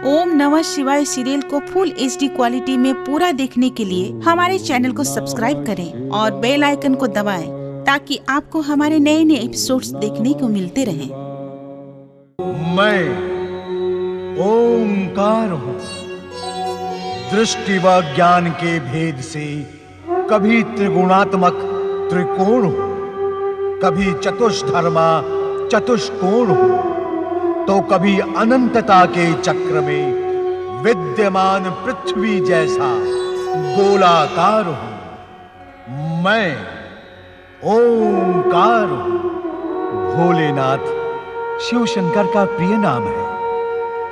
ओम नमः शिवाय सीरियल को फुल HD क्वालिटी में पूरा देखने के लिए हमारे चैनल को सब्सक्राइब करें और बेल आइकन को दबाएं ताकि आपको हमारे नए नए एपिसोड्स देखने को मिलते रहें। मैं ओंकार हूँ। दृष्टि व ज्ञान के भेद से कभी त्रिगुणात्मक त्रिकोण हूँ, कभी चतुष्धर्मा चतुष्कोण हूँ, तो कभी अनंतता के चक्र में विद्यमान पृथ्वी जैसा गोलाकार हूँ। मैं ओंकार हूँ। भोलेनाथ शिव शंकर का प्रिय नाम है,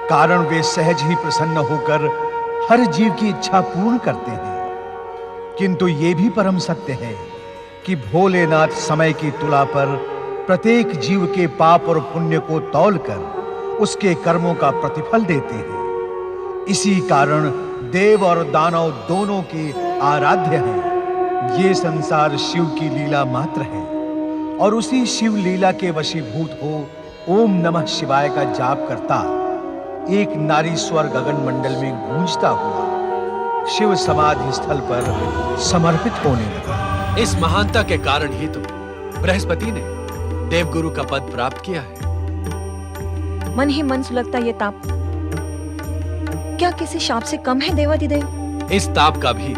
कारण वे सहज ही प्रसन्न होकर हर जीव की इच्छा पूर्ण करते हैं। किंतु ये भी परम सत्य है कि भोलेनाथ समय की तुला पर प्रत्येक जीव के पाप और पुण्य को तौलकर उसके कर्मों का प्रतिफल देते हैं। इसी कारण देव और दानव दोनों के आराध्य हैं। ये संसार शिव की लीला मात्र है और उसी शिव लीला के वशीभूत हो ओम नमः शिवाय का जाप करता एक नारी स्वर गगन मंडल में गूंजता हुआ शिव समाधि स्थल पर समर्पित होने लगा। इस महानता के कारण ही तो बृहस्पति ने देवगुरु का पद प्राप्त किया है। मन ही मन सुलगता ये ताप क्या किसी शाप से कम है देवाधिदेव? इस ताप का भी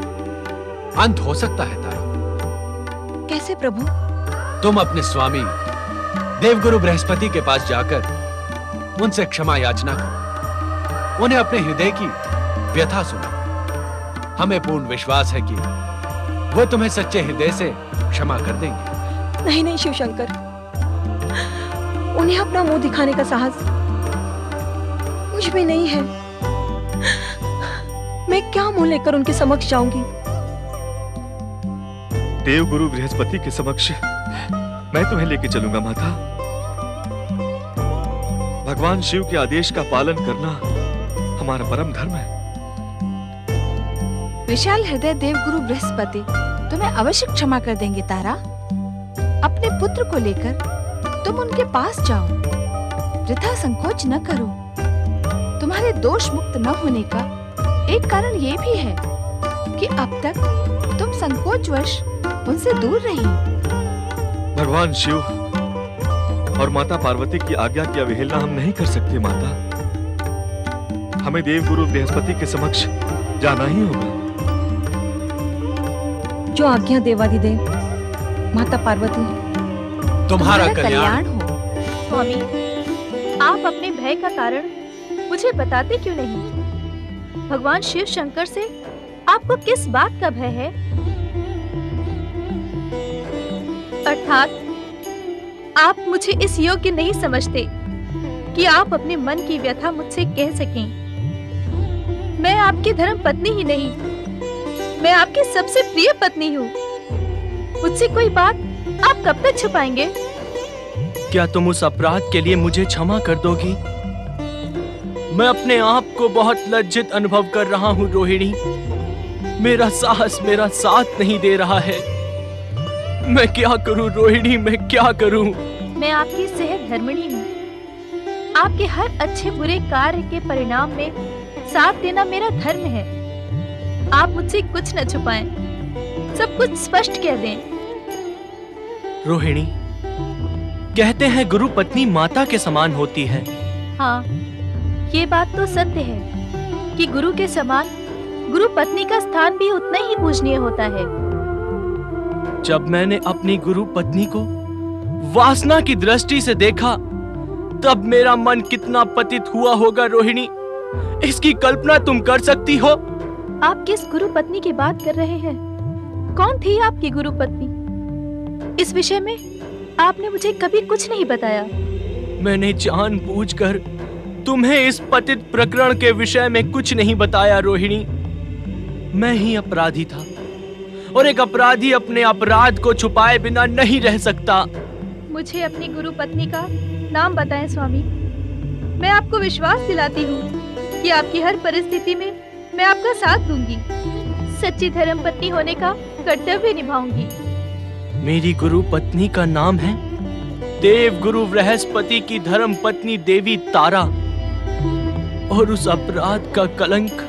अंत हो सकता है तारा। कैसे प्रभु? तुम अपने स्वामी देवगुरु बृहस्पति के पास जाकर उनसे क्षमा याचना करो। उन्हें अपने हृदय की व्यथा सुना। हमें पूर्ण विश्वास है कि वो तुम्हें सच्चे हृदय से क्षमा कर देंगे। नहीं नहीं शिवशंकर, उन्हें अपना मुंह दिखाने का साहस मुझ में नहीं है। मैं क्या मुंह लेकर उनके समक्ष जाऊंगी? देवगुरु बृहस्पति के समक्ष मैं तुम्हें लेके चलूंगा माता। भगवान शिव के आदेश का पालन करना हमारा परम धर्म है। विशाल हृदय देवगुरु बृहस्पति तुम्हें अवश्य क्षमा कर देंगे तारा। अपने पुत्र को लेकर तुम उनके पास जाओ, वृथा संकोच न करो। तुम्हारे दोष मुक्त न होने का एक कारण ये भी है कि अब तक तुम संकोचवश उनसे दूर रही। भगवान शिव और माता पार्वती की आज्ञा की अवहेलना हम नहीं कर सकते माता। हमें देवगुरु बृहस्पति के समक्ष जाना ही होगा। जो आज्ञा देवाधिदेव। माता पार्वती, तुम्हारा कल्याण हो। स्वामी, आप अपने भय का कारण मुझे बताते क्यों नहीं? भगवान शिव शंकर से आपको किस बात का भय है? अर्थात आप मुझे इस योग्य नहीं समझते कि आप अपने मन की व्यथा मुझसे कह सकें। मैं आपकी धर्म पत्नी ही नहीं, मैं आपकी सबसे प्रिय पत्नी हूँ। मुझसे कोई बात आप कब तक छुपाएंगे? क्या तुम उस अपराध के लिए मुझे क्षमा कर दोगी? मैं अपने आप को बहुत लज्जित अनुभव कर रहा हूँ रोहिणी। मेरा साहस मेरा साथ नहीं दे रहा है। मैं क्या करूँ रोहिणी, मैं क्या करूँ? मैं आपकी सहधर्मिणी हूँ। आपके हर अच्छे बुरे कार्य के परिणाम में साथ देना मेरा धर्म है। आप मुझसे कुछ न छुपाएं, सब कुछ स्पष्ट कह दें। रोहिणी, कहते हैं गुरु पत्नी माता के समान होती है। हाँ, ये बात तो सत्य है कि गुरु के समान गुरु पत्नी का स्थान भी उतना ही पूजनीय होता है। जब मैंने अपनी गुरु पत्नी को वासना की दृष्टि से देखा, तब मेरा मन कितना पतित हुआ होगा रोहिणी, इसकी कल्पना तुम कर सकती हो? आप किस गुरु पत्नी की बात कर रहे हैं? कौन थी आपकी गुरु पत्नी? इस विषय में आपने मुझे कभी कुछ नहीं बताया। मैंने जानबूझकर तुम्हें इस पतित प्रकरण के विषय में कुछ नहीं बताया रोहिणी। मैं ही अपराधी था और एक अपराधी अपने अपराध को छुपाए बिना नहीं रह सकता। मुझे अपनी गुरु पत्नी का नाम बताएं स्वामी। मैं आपको विश्वास दिलाती हूँ कि आपकी हर परिस्थिति में मैं आपका साथ दूंगी। सच्ची धर्म पत्नी होने का कर्तव्य निभाऊंगी। मेरी गुरु पत्नी का नाम है देव गुरु बृहस्पति की धर्म पत्नी देवी तारा। और उस अपराध का कलंक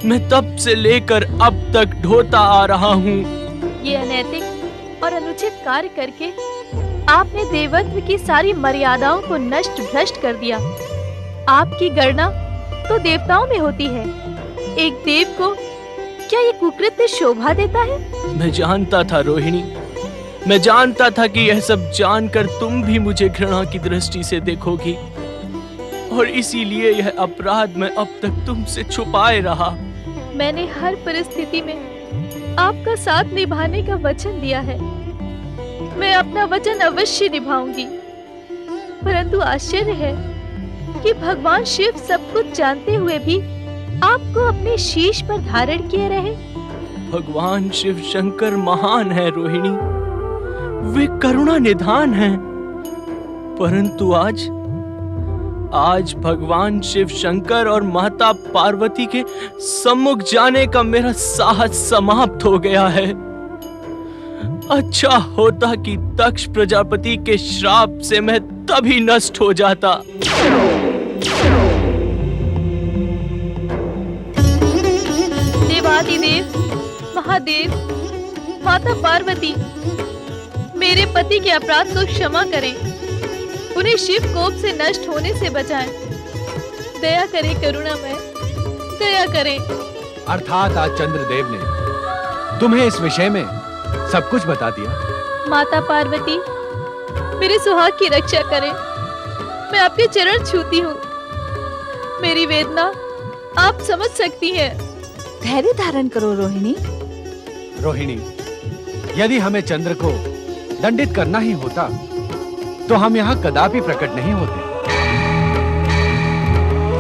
मैं तब से लेकर अब तक ढोता आ रहा हूँ। ये अनैतिक और अनुचित कार्य करके आपने देवत्व की सारी मर्यादाओं को नष्ट भ्रष्ट कर दिया। आपकी गणना तो देवताओं में होती है। एक देव को क्या ये कुकृत्य शोभा देता है? मैं जानता था रोहिणी, मैं जानता था कि यह सब जानकर तुम भी मुझे घृणा की दृष्टि से देखोगी, और इसीलिए यह अपराध मैं अब तक तुमसे छुपाए रहा। मैंने हर परिस्थिति में आपका साथ निभाने का वचन दिया है। मैं अपना वचन अवश्य निभाऊंगी, परंतु आश्चर्य है कि भगवान शिव सब कुछ जानते हुए भी आपको अपने शीश पर धारण किए रहे। भगवान शिव शंकर महान है रोहिणी, वे करुणा निधान हैं, परंतु आज भगवान शिव शंकर और माता पार्वती के सम्मुख जाने का मेरा साहस समाप्त हो गया है। अच्छा होता कि दक्ष प्रजापति के श्राप से मैं तभी नष्ट हो जाता। देवादिदेव, महादेव, माता पार्वती, मेरे पति के अपराध को क्षमा करें, उन्हें शिव कोप से नष्ट होने से बचाएं। दया करें करुणामय, दया करें। अर्थात आज चंद्रदेव ने तुम्हें इस विषय में सब कुछ बता दिया। माता पार्वती, मेरे सुहाग की रक्षा करें। मैं आपके चरण छूती हूँ। मेरी वेदना आप समझ सकती हैं। धैर्य धारण करो रोहिणी। रोहिणी, यदि हमें चंद्र को दंडित करना ही होता तो हम यहाँ कदापि प्रकट नहीं होते।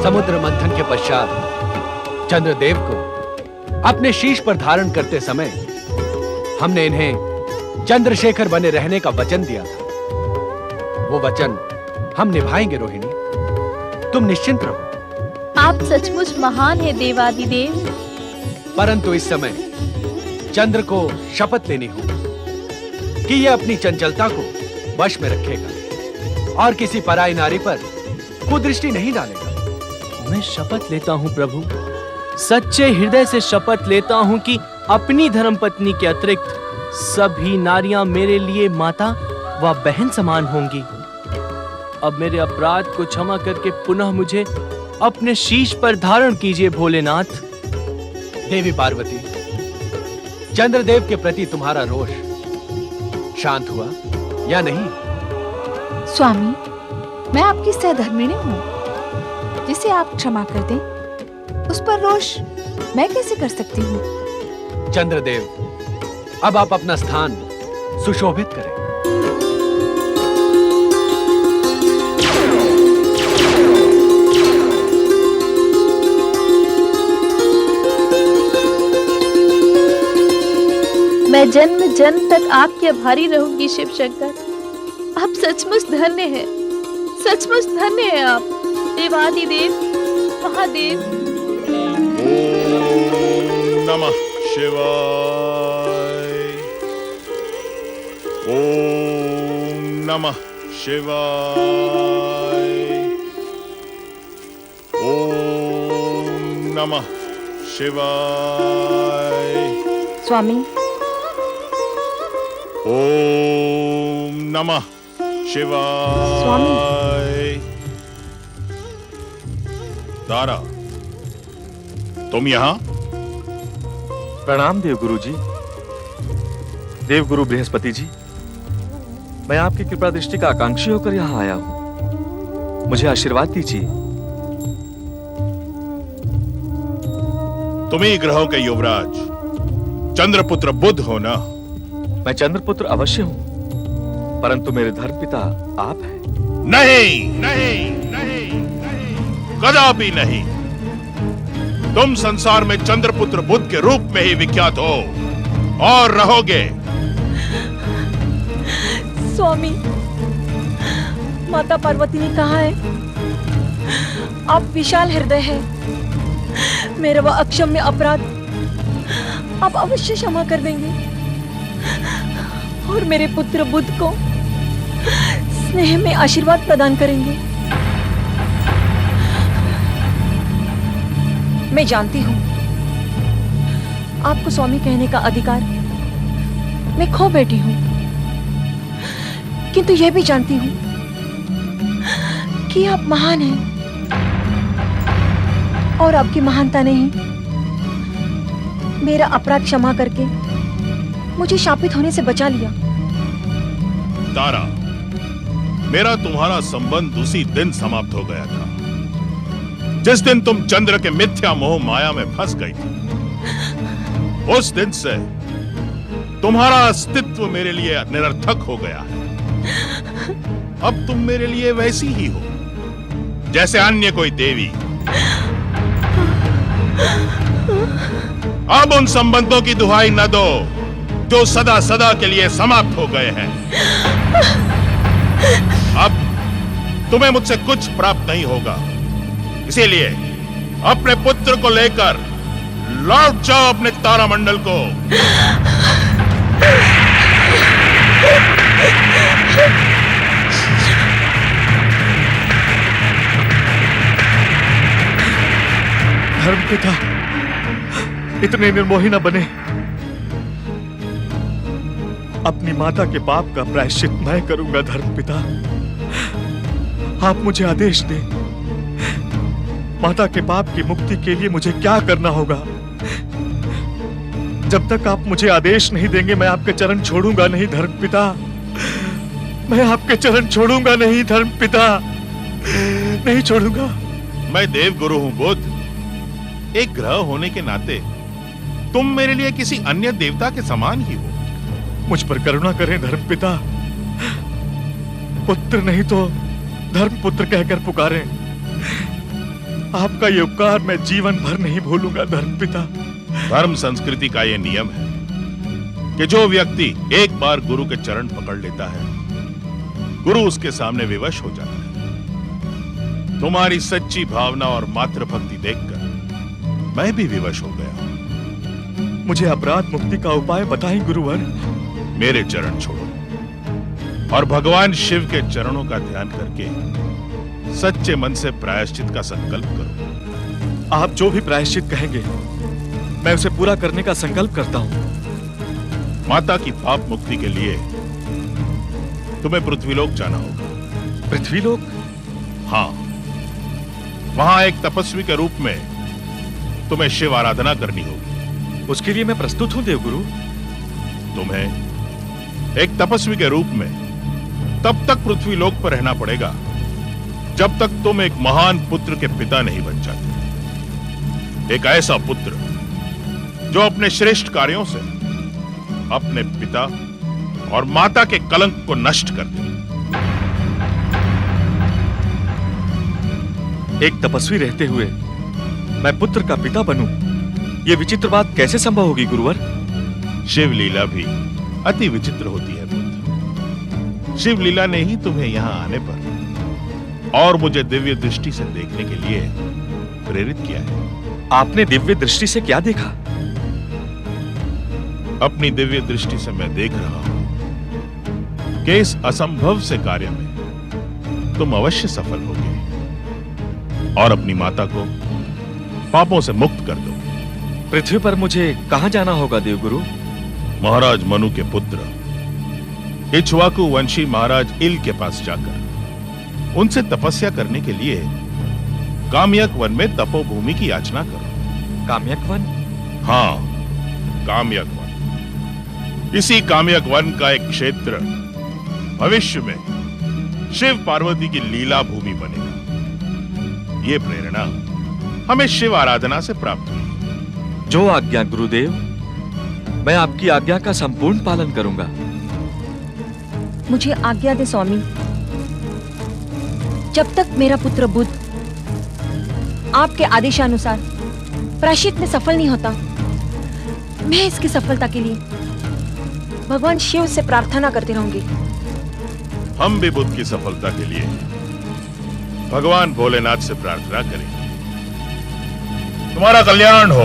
समुद्र मंथन के पश्चात चंद्रदेव को अपने शीश पर धारण करते समय हमने इन्हें चंद्रशेखर बने रहने का वचन दिया था। वो वचन हम निभाएंगे रोहिणी, तुम निश्चिंत रहो। आप सचमुच महान हैं देवादिदेव। परंतु इस समय चंद्र को शपथ लेनी होगी कि यह अपनी चंचलता को वश में रखेगा और किसी पराई नारी पर कुदृष्टि नहीं डालेगा। मैं शपथ लेता हूँ प्रभु, सच्चे हृदय से शपथ लेता हूँ कि अपनी धर्मपत्नी के अतिरिक्त सभी नारियां मेरे लिए माता व बहन समान होंगी। अब मेरे अपराध को क्षमा करके पुनः मुझे अपने शीश पर धारण कीजिए भोलेनाथ। देवी पार्वती, चंद्रदेव के प्रति तुम्हारा रोष शांत हुआ या नहीं? स्वामी, मैं आपकी सहधर्मिणी हूँ। जिसे आप क्षमा कर दें, उस पर रोष मैं कैसे कर सकती हूँ? चंद्रदेव, अब आप अपना स्थान सुशोभित करें। मैं जन्म जन्म तक आपके आभारी रहूंगी शिव शंकर। आप सचमुच धन्य हैं, सचमुच धन्य हैं आप देवादिदेव, महादेव। ओम नमः शिवाय। ओम नमः शिवाय। ओम नमः शिवाय। स्वामी, ओम नमः शिवाय। स्वामी। तारा, तुम यहाँ? प्रणाम देवगुरु जी। देवगुरु बृहस्पति जी, मैं आपकी कृपा दृष्टि का आकांक्षी होकर यहाँ आया हूँ, मुझे आशीर्वाद दीजिए। तुम्ही ग्रहों के युवराज चंद्रपुत्र बुध हो ना? मैं चंद्रपुत्र अवश्य हूँ, परंतु मेरे धर्मपिता आप हैं। नहीं, नहीं, नहीं, नहीं, कदापि नहीं। तुम संसार में चंद्रपुत्र बुध के रूप में ही विख्यात हो और रहोगे। स्वामी, माता पार्वती ने कहा है आप विशाल हृदय है, मेरा वह अक्षम्य अपराध आप अवश्य क्षमा कर देंगे और मेरे पुत्र बुध को स्नेह में आशीर्वाद प्रदान करेंगे। मैं जानती हूँ आपको स्वामी कहने का अधिकार मैं खो बैठी हूँ, किंतु यह भी जानती हूँ कि आप महान हैं और आपकी महानता ने ही मेरा अपराध क्षमा करके मुझे शापित होने से बचा लिया। तारा, मेरा तुम्हारा संबंध उसी दिन समाप्त हो गया था जिस दिन तुम चंद्र के मिथ्या मोह माया में फंस गई थी। उस दिन से तुम्हारा अस्तित्व मेरे लिए निरर्थक हो गया है। अब तुम मेरे लिए वैसी ही हो जैसे अन्य कोई देवी। अब उन संबंधों की दुहाई न दो जो सदा सदा के लिए समाप्त हो गए हैं। अब तुम्हें मुझसे कुछ प्राप्त नहीं होगा, इसीलिए अपने पुत्र को लेकर लौट जाओ अपने तारामंडल को। धर्मपिता, इतने निर्मोही न बने। अपनी माता के पाप का प्रायश्चित मैं करूंगा धर्मपिता। आप मुझे आदेश दें, माता के पाप की मुक्ति के लिए मुझे क्या करना होगा? जब तक आप मुझे आदेश नहीं देंगे मैं आपके चरण छोड़ूंगा नहीं धर्मपिता। मैं आपके चरण छोड़ूंगा नहीं धर्मपिता, नहीं छोड़ूंगा। मैं देवगुरु हूं बुद्ध। एक ग्रह होने के नाते तुम मेरे लिए किसी अन्य देवता के समान ही हो। मुझ पर करुणा करें धर्मपिता। पुत्र नहीं तो धर्मपुत्र कहकर पुकारें। आपका ये उपकार मैं जीवन भर नहीं भूलूंगा धर्मपिता। धर्म संस्कृति का ये नियम है कि जो व्यक्ति एक बार गुरु के चरण पकड़ लेता है, गुरु उसके सामने विवश हो जाता है। तुम्हारी सच्ची भावना और मातृभक्ति देखकर मैं भी विवश हो गया। मुझे अपराध मुक्ति का उपाय बताएं गुरुवर। मेरे चरण छोड़ो और भगवान शिव के चरणों का ध्यान करके सच्चे मन से प्रायश्चित का संकल्प करो। आप जो भी प्रायश्चित कहेंगे मैं उसे पूरा करने का संकल्प करता हूं। माता की पाप मुक्ति के लिए तुम्हें पृथ्वीलोक जाना होगा। पृथ्वीलोक? हाँ, वहां एक तपस्वी के रूप में तुम्हें शिव आराधना करनी होगी। उसके लिए मैं प्रस्तुत हूं देवगुरु। तुम्हें एक तपस्वी के रूप में तब तक पृथ्वीलोक पर रहना पड़ेगा जब तक तुम एक महान पुत्र के पिता नहीं बन जाते। एक ऐसा पुत्र जो अपने श्रेष्ठ कार्यों से अपने पिता और माता के कलंक को नष्ट कर दे। एक तपस्वी रहते हुए मैं पुत्र का पिता बनूं, यह विचित्र बात कैसे संभव होगी गुरुवर? शिव लीला भी अति विचित्र होती है पुत्र। शिव लीला ने ही तुम्हें यहां आने पर और मुझे दिव्य दृष्टि से देखने के लिए प्रेरित किया है। आपने दिव्य दृष्टि से क्या देखा? अपनी दिव्य दृष्टि से मैं देख रहा हूं कि इस असंभव से कार्य में तुम अवश्य सफल होगे और अपनी माता को पापों से मुक्त कर दो। पृथ्वी पर मुझे कहां जाना होगा देवगुरु? महाराज मनु के पुत्र इक्ष्वाकु वंशी महाराज इल के पास जाकर उनसे तपस्या करने के लिए काम्यक वन में तपोभूमि की याचना करो। काम्यक वन? हाँ, काम्यक वन। इसी काम्यक वन का एक क्षेत्र भविष्य में शिव पार्वती की लीला भूमि बनेगा। ये प्रेरणा हमें शिव आराधना से प्राप्त हुई। जो आज्ञा गुरुदेव, मैं आपकी आज्ञा का संपूर्ण पालन करूंगा। मुझे आज्ञा दे स्वामी। जब तक मेरा पुत्र बुद्ध आपके आदेशानुसार प्रायश्चित में सफल नहीं होता, मैं इसकी सफलता के लिए भगवान शिव से प्रार्थना करती रहूंगी। हम भी बुद्ध की सफलता के लिए भगवान भोलेनाथ से प्रार्थना करेंगे। तुम्हारा कल्याण हो।